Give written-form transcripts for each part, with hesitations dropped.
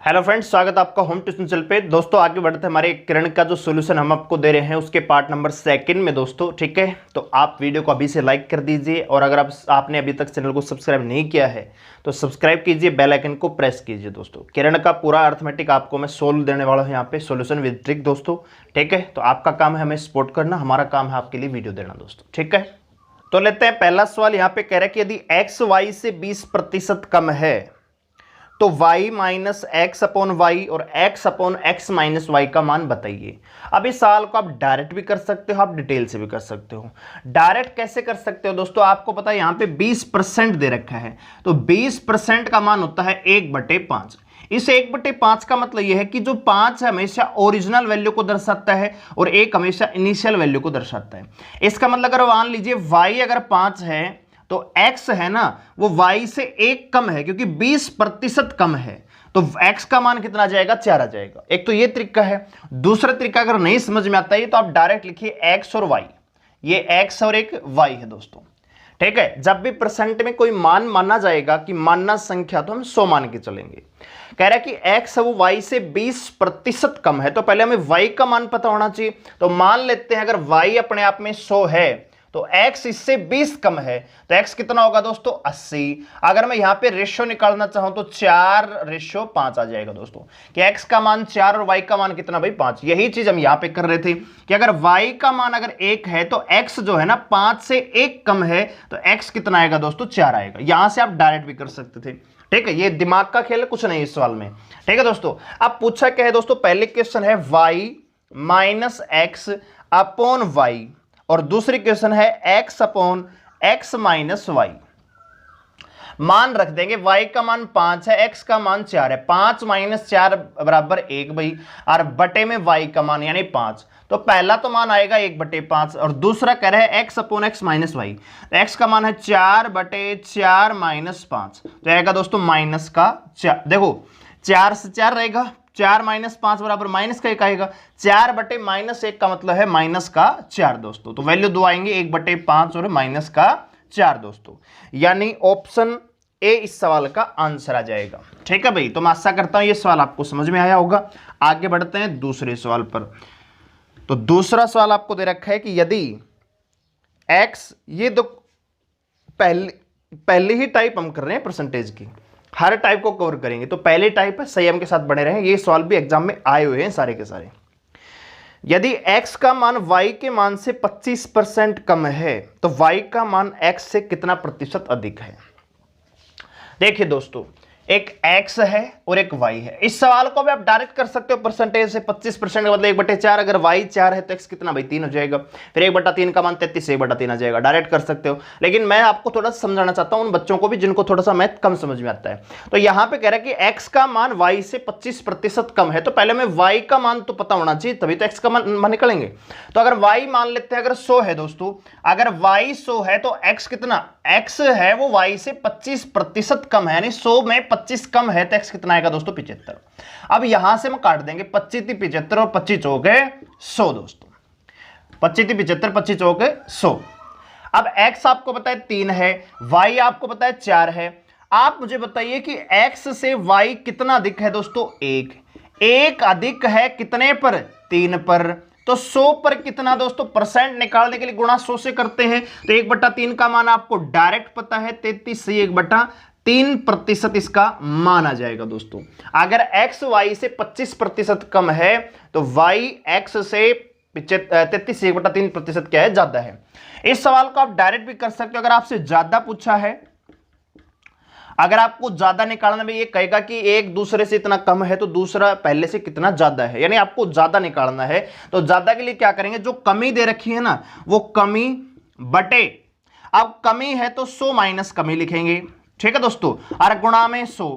Hello friends, स्वागत है आपका होम ट्यूशन चैनल पे। दोस्तों आगे बढ़ते हैं, हमारे किरण का जो सॉल्यूशन हम आपको दे रहे हैं उसके पार्ट नंबर 2 में दोस्तों, ठीक है। तो आप वीडियो को अभी से लाइक कर दीजिए और अगर आपने अभी तक चैनल को सब्सक्राइब नहीं किया है तो सब्सक्राइब कीजिए, बेल आइकन को प्रेस कीजिए। दोस्तों किरण का पूरा अर्थमेटिक आपको मैं सोल्व देने वाला हूँ यहाँ पे, सोल्यूशन विद ट्रिक दोस्तों, ठीक है। तो आपका काम है हमें सपोर्ट करना, हमारा काम है आपके लिए वीडियो देना दोस्तों, ठीक है। तो लेते हैं पहला सवाल। यहाँ पे कह रहा है कि यदि एक्स वाई से 20% कम है तो y minus x upon y और x upon x minus y का मान बताइए। अब इस सवाल को आप डायरेक्ट भी कर सकते हो, आप डिटेल से भी कर सकते हो। डायरेक्ट कैसे कर सकते हो दोस्तों, आपको पता है यहाँ पे 20% दे रखा है, तो 20% का मान होता है 1/5। इस 1/5 का मतलब यह है कि जो 5 है हमेशा ओरिजिनल वैल्यू को दर्शाता है और 1 हमेशा इनिशियल वैल्यू को दर्शाता है। इसका मतलब अगर मान लीजिए y अगर 5 है तो x है ना वो y से 1 कम है, क्योंकि 20% कम है तो x का मान कितना आ जाएगा, 4 आ जाएगा। एक तो ये तरीका है। दूसरा तरीका अगर नहीं समझ में आता है तो आप डायरेक्ट लिखिए x और y, ये x और एक y है दोस्तों, ठीक है। जब भी परसेंट में कोई मान माना जाएगा कि मानना संख्या, तो हम 100 मान के चलेंगे। कह रहा है कि x है वो y से 20% कम है, तो पहले हमें y का मान पता होना चाहिए। तो मान लेते हैं अगर y अपने आप में 100 है तो x इससे 20 कम है, तो x कितना होगा दोस्तों, 80। अगर मैं यहां पे रेशियो निकालना चाहूं तो 4:5 आ जाएगा दोस्तों, कि x का मान 4 और y का मान कितना भाई 5। यही चीज हम यहां पे कर रहे थे कि अगर y का मान अगर 1 है तो x जो है ना 5 से 1 कम है, तो x कितना आएगा दोस्तों, 4 आएगा। यहां से आप डायरेक्ट भी कर सकते थे, ठीक है। ये दिमाग का खेल है, कुछ नहीं इस सवाल में, ठीक है दोस्तों। अब पूछा क्या है दोस्तों, पहले क्वेश्चन है y minus x upon y और दूसरी क्वेश्चन है x upon x minus y. मान रख देंगे, y का मान 5 है, x का मान 4 है। 5 माइनस 4 बराबर 1 भाई, और बटे में y का मान यानी 5। तो पहला तो मान आएगा 1/5 और दूसरा कह रहा है x upon x minus y. तो x का मान है 4/4 माइनस 5, तो आएगा दोस्तों माइनस का 4। देखो 4 से 4 रहेगा, 4 माइनस 5 बराबर माइनस का 1 आएगा। 4/-1 का मतलब है माइनस का 4 दोस्तों। तो वैल्यू दो आएंगे, 1/5 और माइनस का 4 दोस्तों, यानी ऑप्शन ए इस सवाल का आंसर आ जाएगा, ठीक है भाई। तो मैं आशा करता हूं ये सवाल आपको समझ में आया होगा। आगे बढ़ते हैं दूसरे सवाल पर। तो दूसरा सवाल आपको दे रखा है कि यदि x, ये तो पहले ही टाइप हम कर रहे हैं परसेंटेज की, हर टाइप को कवर करेंगे। तो पहले टाइप है, संयम के साथ बने रहें, ये सवाल भी एग्जाम में आए हुए हैं सारे के सारे। यदि x का मान y के मान से 25% कम है तो y का मान x से कितना प्रतिशत अधिक है। देखिए दोस्तों, एक x है और एक y है। इस सवाल को भी आप डायरेक्ट कर सकते हो परसेंटेज से। 25% का मतलब 1/4, अगर y 4 है तो x कितना भाई 3 हो जाएगा। फिर 1/3 का मान 33 से 1/3 आ जाएगा, डायरेक्ट कर सकते हो। लेकिन मैं आपको थोड़ा समझाना चाहता हूं उन बच्चों को भी जिनको थोड़ा सा मैथ कम समझ में आता है। तो यहां पे कह रहा है कि x का मान y से 25% कम है, तो पहले हमें y का मान तो पता होना चाहिए, तभी तो x का मान निकलेंगे। तो अगर y मान लेते हैं अगर 100 है दोस्तों, अगर y 100 है तो x कितना, x है वो y से 25% कम है, यानी 100 में 25 कम है, तो x कितना आएगा दोस्तों, 75। अब यहां से हम काट देंगे, 25 75 और 25 हो गए 100 दोस्तों। 25 75 25 हो गए 100। अब x आपको पता है 3 है, y आपको पता है 4 है। आप मुझे बताइए कि x से y कितना अधिक है दोस्तों, 1 अधिक है कितने पर, 3 पर। तो 100 पर कितना दोस्तों, परसेंट निकालने के लिए गुणा 100 से करते हैं। तो 1/3 का मान आपको डायरेक्ट पता है, 33 से 1/3% इसका मान आ जाएगा दोस्तों। अगर x y से 25% कम है तो y x से 33 से 1/3% क्या है, ज्यादा है। इस सवाल को आप डायरेक्ट भी कर सकते हो। अगर आपसे ज्यादा पूछा है, अगर आपको ज्यादा निकालना में ये कहेगा कि एक दूसरे से इतना कम है तो दूसरा पहले से कितना ज्यादा है, यानी आपको ज्यादा निकालना है, तो ज्यादा के लिए क्या करेंगे, जो कमी दे रखी है ना वो कमी बटे, अब कमी है तो 100 माइनस कमी लिखेंगे, ठीक है दोस्तों, और गुणा में 100।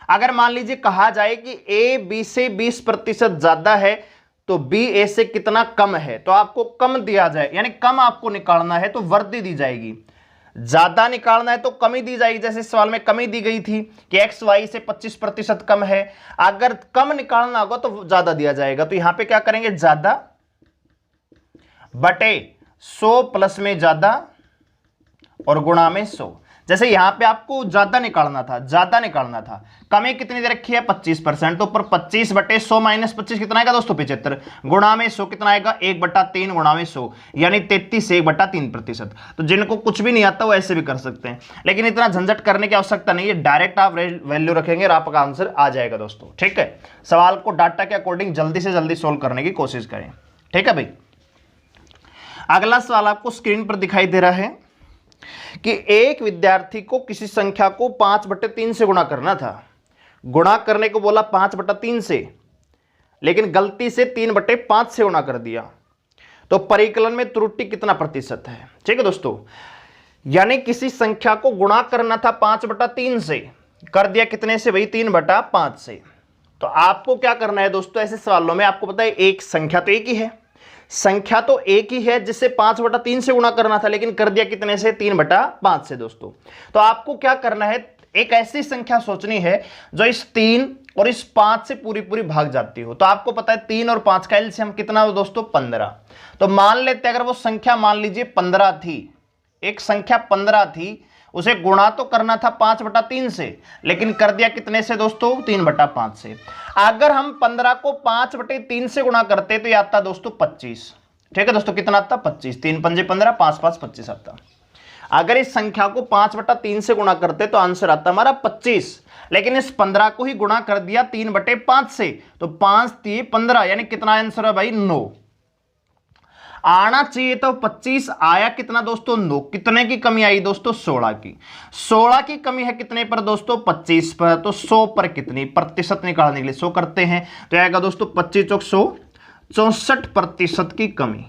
अगर मान लीजिए कहा जाए कि a b से 20% ज्यादा है तो b a से कितना कम है, तो आपको कम दिया जाए, यानी कम आपको निकालना है तो वर्दी दी जाएगी। ज्यादा निकालना है तो कमी दी जाएगी, जैसे इस सवाल में कमी दी गई थी कि x y से 25% कम है। अगर कम निकालना होगा तो ज्यादा दिया जाएगा। तो यहां पे क्या करेंगे, ज्यादा बटे 100 प्लस में ज्यादा और गुणा में 100। जैसे यहां पे आपको ज्यादा निकालना था, कमी कितनी दे रखी है 25%, तो ऊपर 25/100 माइनस 25 कितना आएगा दोस्तों 75, गुणा में 100 कितना आएगा 1/3 गुणा में 100 यानी 33 1/3%। तो जिनको कुछ भी नहीं आता वो ऐसे भी कर सकते हैं, लेकिन इतना झंझट करने की आवश्यकता नहीं है, डायरेक्ट आप वैल्यू रखेंगे और आपका आंसर आ जाएगा दोस्तों। ठीक है, सवाल को डाटा के अकॉर्डिंग जल्दी से जल्दी सोल्व करने की कोशिश करें। ठीक है भाई, अगला सवाल आपको स्क्रीन पर दिखाई दे रहा है कि एक विद्यार्थी को किसी संख्या को 5/3 से गुणा करना था, गुणा करने को बोला 5/3 से, लेकिन गलती से 3/5 से गुणा कर दिया, तो परिकलन में त्रुटि कितना प्रतिशत है। ठीक है दोस्तों, यानी किसी संख्या को गुणा करना था 5/3 से, कर दिया कितने से भाई 3/5 से। तो आपको क्या करना है दोस्तों, ऐसे सवालों में आपको पता है एक संख्या तो एक ही है, संख्या तो एक ही है जिससे 5/3 से गुणा करना था, लेकिन कर दिया कितने से 3/5 से दोस्तों। तो आपको क्या करना है, एक ऐसी संख्या सोचनी है जो इस 3 और इस 5 से पूरी पूरी भाग जाती हो। तो आपको पता है 3 और 5 का एलसीएम कितना हो दोस्तों 15। तो मान लेते अगर वो संख्या मान लीजिए 15 थी, एक संख्या 15 थी, उसे गुणा तो करना था 5/3 से, लेकिन कर दिया कितने से दोस्तों 3/5 से। अगर हम 15 को 5/3 से गुणा करते तो ये आता दोस्तों 25। ठीक है दोस्तों, कितना आता 25, 3 पंजे 15, 5 5 25 आता। अगर इस संख्या को 5/3 से गुणा करते तो आंसर आता हमारा 25, लेकिन इस 15 को ही गुणा कर दिया 3/5 से, तो 5 3 15 यानी कितना आंसर है भाई 9। आना चाहिए तो 25, आया कितना दोस्तों 9। कितने की कमी आई दोस्तों 16 की। 16 की कमी है कितने पर दोस्तों 25 पर, तो 100 पर कितनी प्रतिशत निकालने के लिए 100 करते हैं, तो आएगा दोस्तों 25 चौक 100, 64% की कमी।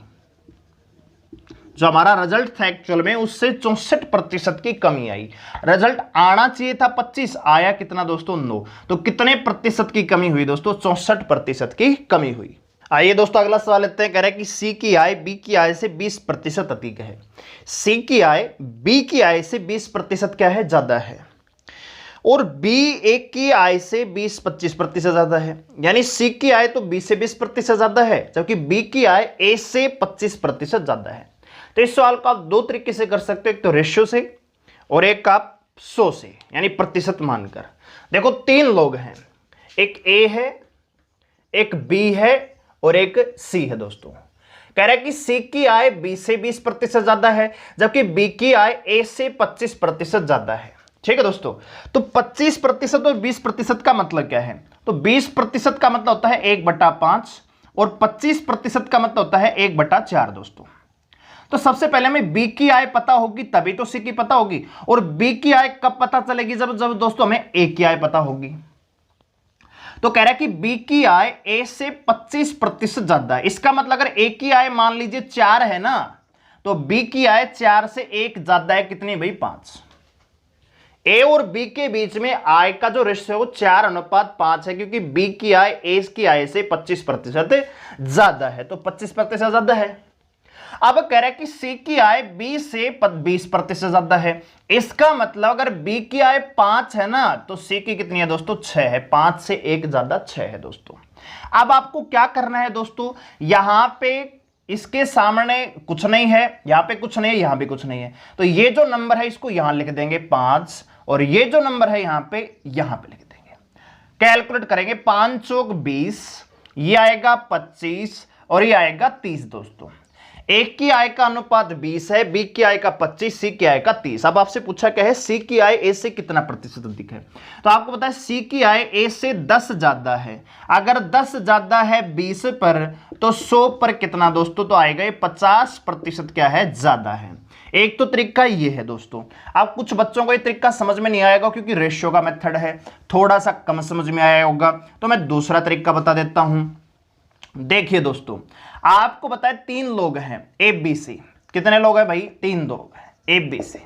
जो हमारा रिजल्ट था एक्चुअल में उससे 64% की कमी आई। रिजल्ट आना चाहिए था 25, आया कितना दोस्तों 9, तो कितने प्रतिशत की कमी हुई दोस्तों 64% की कमी हुई। आइए दोस्तों अगला सवाल लेते हैं, कह रहे हैं कि सी की आय बी की आय से 20% अधिक है। सी की आय बी की आय से 20% क्या है ज्यादा है, और बी ए की आय से 20-25% ज्यादा है, यानी सी की आय तो बी से 20% ज्यादा है, जबकि बी की आय ए से 25% ज्यादा है। तो इस सवाल को आप दो तरीके से कर सकते हो, एक तो रेशियो से और एक आप 100 से, यानी प्रतिशत मानकर। देखो 3 लोग हैं, एक ए है, एक बी है और एक सी है दोस्तों। कह रहा है कि सी की आय बी से 20% ज्यादा है, जबकि बी की आय ए से 25% ज्यादा है। ठीक है दोस्तों, तो 25% और 20% का मतलब क्या है, तो 20% का मतलब होता है 1/5 और 25% का मतलब होता है 1/4 दोस्तों। तो सबसे पहले हमें बी की आय पता होगी तभी तो सी की पता होगी, और बी की आय कब पता चलेगी, जब दोस्तों हमें ए की आय पता होगी। तो कह रहा है कि बी की आय ए से 25% ज्यादा है। इसका मतलब अगर ए की आय मान लीजिए 4 है ना, तो बी की आय 4 से 1 ज्यादा है, कितनी भाई 5। ए और बी के बीच में आय का जो रेशियो है वो 4:5 है, क्योंकि बी की आय ए की आय से 25% ज्यादा है, तो 25% ज्यादा है। अब कह रहा है कि सी की आय बी से 20% ज्यादा है। इसका मतलब अगर बी की आय 5 है ना, तो सी की कितनी है दोस्तों 6 है, 5 से 1 ज्यादा 6 है दोस्तों। अब आपको क्या करना है दोस्तों, यहां पे इसके सामने कुछ नहीं है, यहां पे कुछ नहीं है, यहां भी कुछ नहीं है, तो ये जो नंबर है इसको यहां लिख देंगे 5, और ये जो नंबर है यहां पे लिख देंगे। कैलकुलेट करेंगे 5 चौक 20, ये आएगा 25 और ये आएगा 30 दोस्तों। एक की आय का अनुपात 20 है, बी की आय का 25, सी की आय का 30। अब आपसे पूछा क्या है, सी की आय ए से कितना प्रतिशत अधिक है, तो आपको पता है सी की आय ए से 10 ज्यादा है। अगर 10 ज्यादा है 20 पर, तो 100 पर कितना दोस्तों, तो आएगा ये 50% क्या है ज्यादा है। एक तो तरीका ये है दोस्तों। अब कुछ बच्चों को ये तरीका समझ में नहीं आएगा क्योंकि रेशियो का मेथड है, थोड़ा सा कम समझ में आया होगा, तो मैं दूसरा तरीका बता देता हूं। देखिए दोस्तों, आपको बताए 3 लोग हैं ए बी सी। कितने लोग हैं भाई, 3 लोग हैं ए बी सी।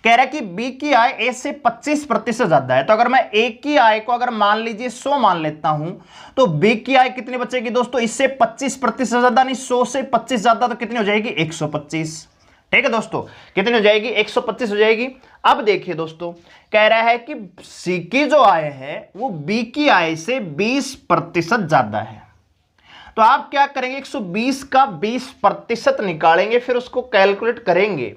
कह रहा है कि बी की आय ए से 25% ज्यादा है, तो अगर मैं ए की आय को अगर मान लीजिए 100 मान लेता हूं, तो बी की आय कितनी बचेगी दोस्तों, इससे 25% ज्यादा नहीं, 100 से 25 ज्यादा, तो कितनी हो जाएगी 125। ठीक है दोस्तों, कितनी हो जाएगी 125 हो जाएगी। अब देखिए दोस्तों, कह रहा है कि सी की जो आय है वो बी की आय से 20% ज्यादा है। तो आप क्या करेंगे, 120 का 20% निकालेंगे, फिर उसको कैलकुलेट करेंगे।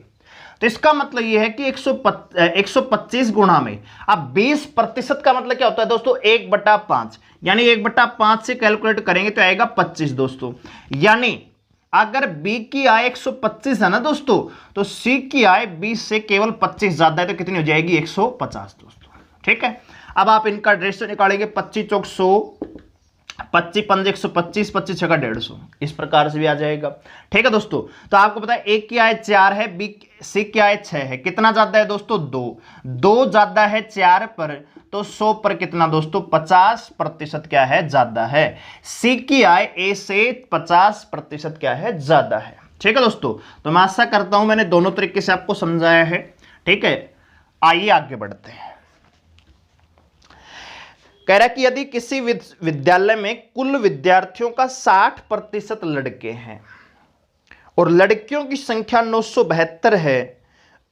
तो इसका मतलब ये है कि 125 गुणा में, अब 20% का मतलब क्या होता है दोस्तों, 1/5, यानी 1/5 से कैलकुलेट करेंगे तो आएगा 25 दोस्तों। यानी अगर बी की आय 125 है ना दोस्तों, तो सी की आय 20 से केवल 25 ज्यादा है, तो कितनी हो जाएगी, 150 दोस्तों। ठीक है, अब आप इनका रेशियो निकालेंगे, 25 चौक 100, 25 पंज 125, 25 छका 150, इस प्रकार से भी आ जाएगा। ठीक है दोस्तों, तो आपको पता है ए की आय 4 है, बी सी की आय 6 है, कितना ज्यादा है दोस्तों, 2 ज्यादा है 4 पर, तो 100 पर कितना दोस्तों, 50% क्या है, ज्यादा है। सी की आय ए से 50% क्या है, ज्यादा है। ठीक है दोस्तों, तो मैं आशा करता हूं मैंने दोनों तरीके से आपको समझाया है। ठीक है, आइए आगे बढ़ते हैं। कह रहा है कि यदि किसी विद्यालय में कुल विद्यार्थियों का 60% लड़के हैं और लड़कियों की संख्या 972 है,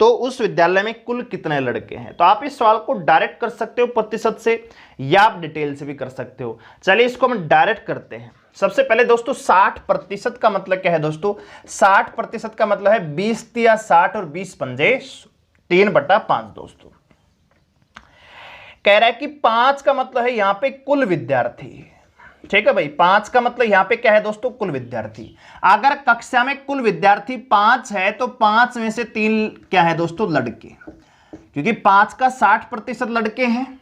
तो उस विद्यालय में कुल कितने लड़के हैं। तो आप इस सवाल को डायरेक्ट कर सकते हो प्रतिशत से, या आप डिटेल से भी कर सकते हो। चलिए इसको हम डायरेक्ट करते हैं। सबसे पहले दोस्तों 60% का मतलब क्या है दोस्तों, 60% का मतलब है 20 या 60 और 20 पंजे 3/5 दोस्तों। कह रहा है कि 5 का मतलब है यहां पे कुल विद्यार्थी। ठीक है भाई, 5 का मतलब यहां पे क्या है दोस्तों, कुल विद्यार्थी। अगर कक्षा में कुल विद्यार्थी 5 है तो 5 में से 3 क्या है दोस्तों, लड़के, क्योंकि 5 का 60% लड़के हैं,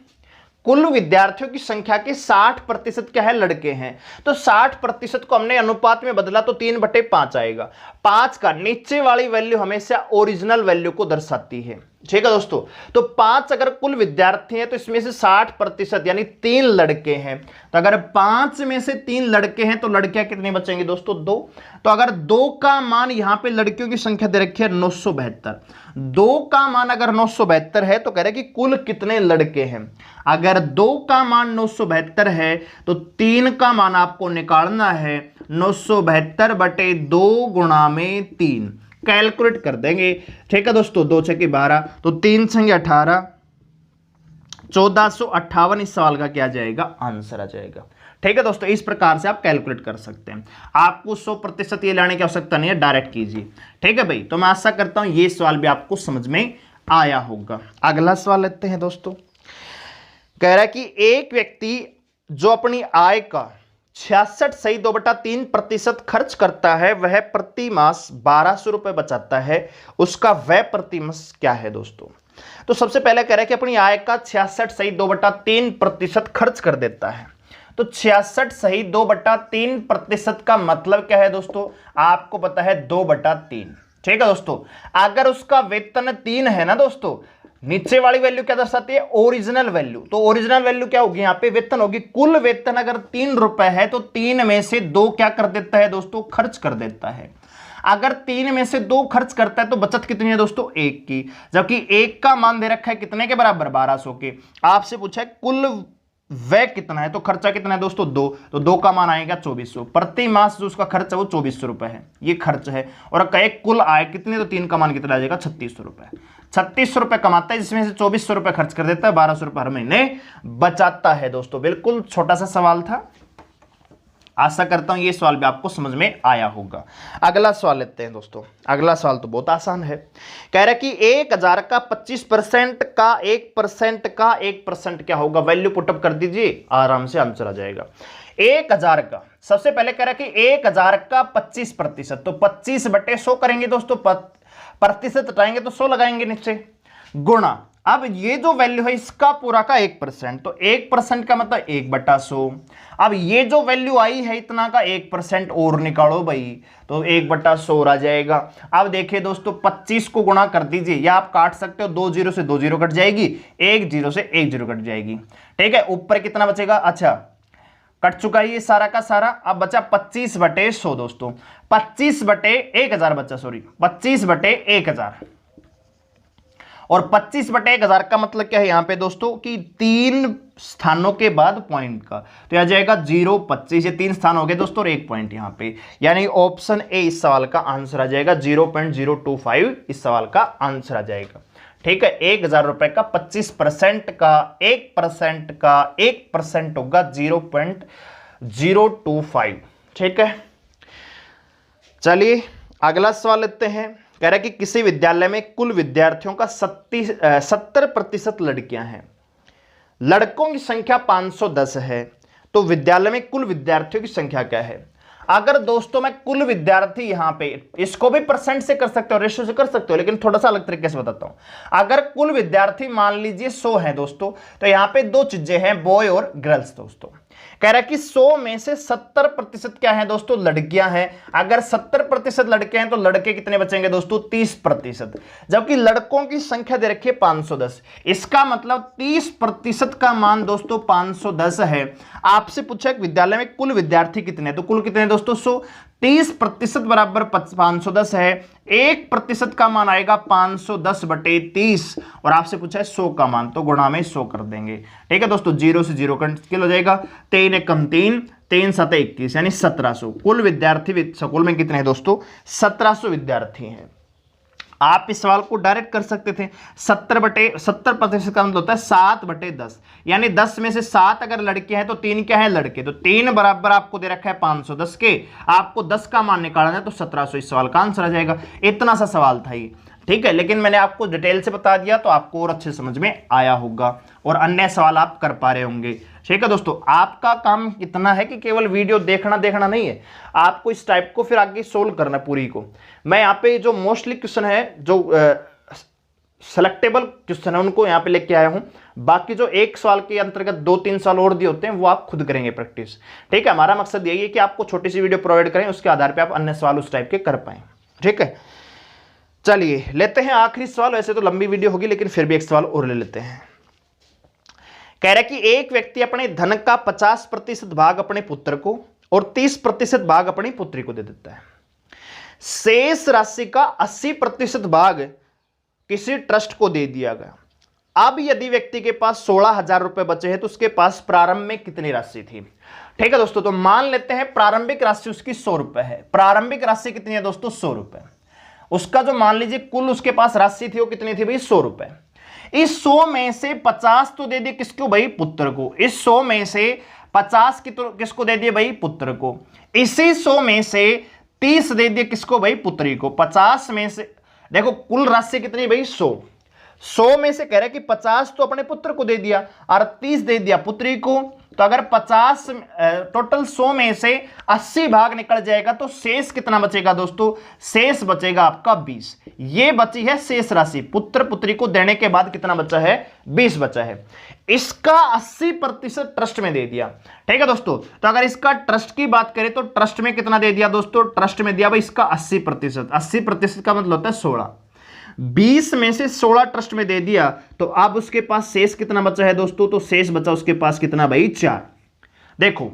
कुल विद्यार्थियों की संख्या के 60% क्या है, लड़के हैं। तो 60% को हमने अनुपात में बदला तो 3/5 आएगा। 5 का नीचे वाली वैल्यू हमेशा ओरिजिनल वैल्यू को दर्शाती है। ठीक है दोस्तों, तो 5 अगर कुल विद्यार्थी हैं तो इसमें से 60% यानी 3 लड़के हैं। तो अगर 5 में से 3 लड़के हैं तो लड़कियां कितनी बचेंगी दोस्तों, 2। तो अगर 2 का मान यहां पे लड़कियों की संख्या दे रखी है 972, 2 का मान अगर 972 है तो कह रहे हैं कि कुल कितने लड़के हैं। अगर 2 का मान 972 है तो 3 का मान आपको निकालना है, 972/2 गुणा में 3 कैलकुलेट कर देंगे। ठीक है दोस्तों, 2 6 12, तो 3 6 18, 1458 इस सवाल का क्या जाएगा, आंसर आ जाएगा। ठीक है दोस्तों, इस प्रकार से आप कैलकुलेट कर सकते हैं। आपको 100% ये लाने की आवश्यकता नहीं है, डायरेक्ट कीजिए। ठीक है भाई, तो मैं आशा करता हूं ये सवाल भी आपको समझ में आया होगा। अगला सवाल लेते हैं दोस्तों। कह रहा है कि एक व्यक्ति जो अपनी आय का 66.2/3% खर्च करता है, वह प्रति मास 1200 रुपए बचाता है, उसका व्यय प्रति मास क्या है दोस्तों। तो सबसे पहले कह रहा है कि अपनी आय का 66.2/3% खर्च कर देता है। तो 66.2/3% का मतलब क्या है दोस्तों, आपको पता है 2/3। ठीक है दोस्तों, अगर उसका वेतन 3 है ना दोस्तों, नीचे वाली वैल्यू क्या दर्शाती है, ओरिजिनल वैल्यू। तो ओरिजिनल वैल्यू क्या होगी, यहां पे वेतन होगी। कुल वेतन अगर 3 रुपए है तो 3 में से 2 क्या कर देता है दोस्तों, खर्च कर देता है। अगर 3 में से 2 खर्च करता है तो बचत कितनी है दोस्तों, 1 की, जबकि 1 का मान दे रखा है कितने के बराबर, 1200 के। आपसे पूछा है कुल व्यय कितना है, तो खर्चा कितना है दोस्तों, 2, तो 2 का मान आएगा 2400। प्रति मास जो उसका खर्च है वो 2400 रुपए है, ये खर्च है। और कहे कुल आय कितनी, तो 3 का मान कितना आ जाएगा, 3600 रुपए। 3600 रुपए कमाता है, जिसमें से 2400 रुपए खर्च कर देता है, 1200 रुपए हर महीने बचाता है दोस्तों। बिल्कुल छोटा सा सवाल था, आशा करता हूं ये सवाल भी आपको समझ में आया होगा। अगला सवाल लेते हैं दोस्तों। अगला सवाल तो बहुत आसान है। कह रहा है कि 1000 का 25% का 1% का 1% क्या होगा, वैल्यू पुटअप कर दीजिए, आराम से आंसर आ जाएगा। 1000 का सबसे पहले कह रहा है कि 1000 का 25%, तो 25/100 करेंगे दोस्तों, प्रतिशत हटाएंगे तो 100 लगाएंगे नीचे, गुणा, अब ये जो वैल्यू है इसका पूरा का 1%, तो 1% का मतलब 1/100। अब ये जो वैल्यू आई है इतना का 1% और निकालो भाई, तो 1/100 आ जाएगा। अब देखिए दोस्तों, 25 को गुणा कर दीजिए, या आप काट सकते हो, 2 0 से 2 0 कट जाएगी, 1 0 से 1 0 कट जाएगी। ठीक है, ऊपर कितना बचेगा, अच्छा कट चुका है ये सारा का सारा। अब बचा 25/100 दोस्तों, 25/1000 बचा, सॉरी 25/1000। और 25/1000 का मतलब क्या है यहां पे दोस्तों, कि 3 स्थानों के बाद पॉइंट का, तो आ जाएगा 0.25, ये 3 स्थान हो गए दोस्तों और 1 पॉइंट यहां पे, यानी ऑप्शन ए इस सवाल का आंसर आ जाएगा। 0.025 इस सवाल का आंसर आ जाएगा। ठीक है, 1000 रुपए का 25% का 1% का 1% होगा 0.025। ठीक है, चलिए अगला सवाल लेते हैं। कह कह रहा है कि किसी विद्यालय में कुल विद्यार्थियों का 70% लड़कियां हैं, लड़कों की संख्या 510 है, तो विद्यालय में कुल विद्यार्थियों की संख्या क्या है। अगर दोस्तों मैं कुल विद्यार्थी यहां पे, इसको भी परसेंट से कर सकते हो, रेशियो से कर सकते हो, लेकिन थोड़ा सा अलग तरीके से बताता हूं। अगर कुल विद्यार्थी मान लीजिए 100 है दोस्तों, तो यहां पे दो चीजें हैं, बॉय और गर्ल्स दोस्तों। कह रहा है कि 100 में से 70% क्या है दोस्तों, लड़कियां हैं। अगर 70% लड़के हैं तो लड़के कितने बचेंगे दोस्तों, 30%, जबकि लड़कों की संख्या दे रखी है 510। इसका मतलब 30% का मान दोस्तों 510 है। आपसे पूछा कि विद्यालय में कुल विद्यार्थी कितने, तो कुल कितने दोस्तों 100, 30% बराबर 510 है, 1% का मान आएगा 510/30, और आपसे पूछा है 100 का मान, तो गुणा में 100 कर देंगे। ठीक है दोस्तों, 0 से 0 कैंसिल हो जाएगा, 3 एकम 3, 3 7 21, यानी 1700। कुल विद्यार्थी स्कूल में कितने हैं दोस्तों, 1700 विद्यार्थी हैं। आप इस सवाल को डायरेक्ट कर सकते थे, 70% का मतलब होता है 7/10, यानी 10 में से 7 अगर लड़के हैं तो 3 क्या है, लड़के, तो 3 बराबर आपको दे रखा है 510 के, आपको 10 का मान निकालना है तो 1700 इस सवाल का आंसर आ जाएगा। इतना सा सवाल था ये, ठीक है, लेकिन मैंने आपको डिटेल से बता दिया तो आपको और अच्छे समझ में आया होगा और अन्य सवाल आप कर पा रहे होंगे। ठीक है दोस्तों, आपका काम इतना है कि केवल वीडियो देखना नहीं है, आपको इस टाइप को फिर आगे सोल्व करना पूरी को। मैं यहाँ पे जो मोस्टली क्वेश्चन है, जो सेलेक्टेबल क्वेश्चन है, उनको यहाँ पे लेके आया हूँ। बाकी जो एक सवाल के अंतर्गत 2-3 सवाल और दिए होते हैं वो आप खुद करेंगे प्रैक्टिस। ठीक है, हमारा मकसद यही है कि आपको छोटी सी वीडियो प्रोवाइड करें, उसके आधार पर आप अन्य सवाल उस टाइप के कर पाए। ठीक है, चलिए लेते हैं आखिरी सवाल। वैसे तो लंबी वीडियो होगी, लेकिन फिर भी एक सवाल और ले लेते हैं। कह रहा है कि एक व्यक्ति अपने धन का 50% भाग अपने पुत्र को और 30% भाग अपनी पुत्री को दे देता है। शेष राशि का 80% भाग किसी ट्रस्ट को दे दिया गया। अब यदि व्यक्ति के पास 16,000 रुपए बचे हैं तो उसके पास प्रारंभ में कितनी राशि थी। ठीक है दोस्तों, तो मान लेते हैं प्रारंभिक राशि उसकी 100 रुपए है। प्रारंभिक राशि कितनी है दोस्तों, 100 रुपए। उसका जो मान लीजिए कुल उसके पास राशि थी वो कितनी थी भाई, 100 रुपए। इस 100 में से 50 तो दे दिए किसको भाई, पुत्र को। इस 100 में से 50 किसको दे दिए भाई, पुत्र को। इसी 100 में से 30 दे दिए किसको भाई, पुत्री को। 50 में से देखो कुल राशि कितनी भाई, 100 में से कह रहे कि 50 तो अपने पुत्र को दे दिया और 30 दे दिया पुत्री को। तो अगर 50 टोटल 100 में से 80 भाग निकल जाएगा तो शेष कितना बचेगा दोस्तों, शेष बचेगा आपका 20। ये बची है शेष राशि, पुत्र पुत्री को देने के बाद कितना बचा है, 20 बचा है। इसका 80% ट्रस्ट में दे दिया। ठीक है दोस्तों, तो अगर इसका ट्रस्ट की बात करें तो ट्रस्ट में कितना दे दिया दोस्तों, ट्रस्ट में दिया भाई इसका 80%। 80% का मतलब होता है 16। 20 में से 16 ट्रस्ट में दे दिया, तो अब उसके पास शेष कितना बचा है दोस्तों, तो शेष बचा उसके पास कितना भाई, 4। देखो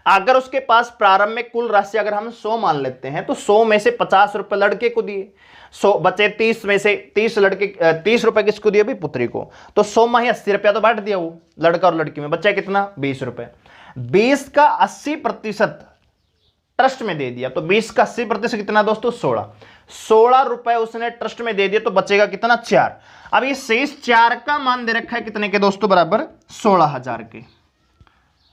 अगर उसके पास प्रारंभ में कुल राशि अगर हम 100 मान लेते हैं तो 100 में से 50 रुपए लड़के को दिए, 100 बचे 30 में से 30 रुपए किसको दिए भाई, पुत्री को। तो 100 में ही 80 रुपया तो बांट दिया वो लड़का और लड़की में, बचा कितना 20 रुपए। 20 का 80% ट्रस्ट में दे दिया, तो 20 का 80% कितना दोस्तों, 16 रुपए उसने ट्रस्ट में दे दिया, तो बचेगा कितना, 4। अब ये शेष 4 का मान दे रखा है कितने के दोस्तों, बराबर 16,000 के।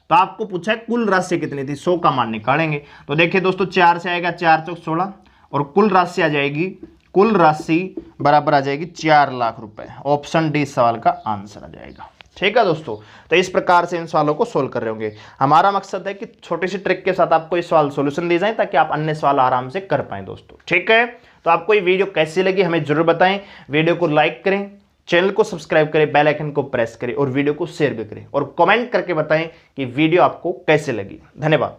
तो आपको पूछा है कुल राशि कितनी थी, 100 का मान निकालेंगे। तो देखिए दोस्तों 4 से आएगा 4 चौक 16 और कुल राशि आ जाएगी, कुल राशि बराबर आ जाएगी 4 लाख रुपए। ऑप्शन डी सवाल का आंसर आ जाएगा। ठीक है दोस्तों, तो इस प्रकार से इन सवालों को सोल्व कर रहे होंगे। हमारा मकसद है कि छोटी सी ट्रिक के साथ आपको इस सवाल सॉल्यूशन दी जाए ताकि आप अन्य सवाल आराम से कर पाएं दोस्तों। ठीक है, तो आपको ये वीडियो कैसी लगी हमें जरूर बताएं। वीडियो को लाइक करें, चैनल को सब्सक्राइब करें, बेल आइकन को प्रेस करें और वीडियो को शेयर भी करें और कमेंट करके बताएं कि वीडियो आपको कैसे लगी। धन्यवाद।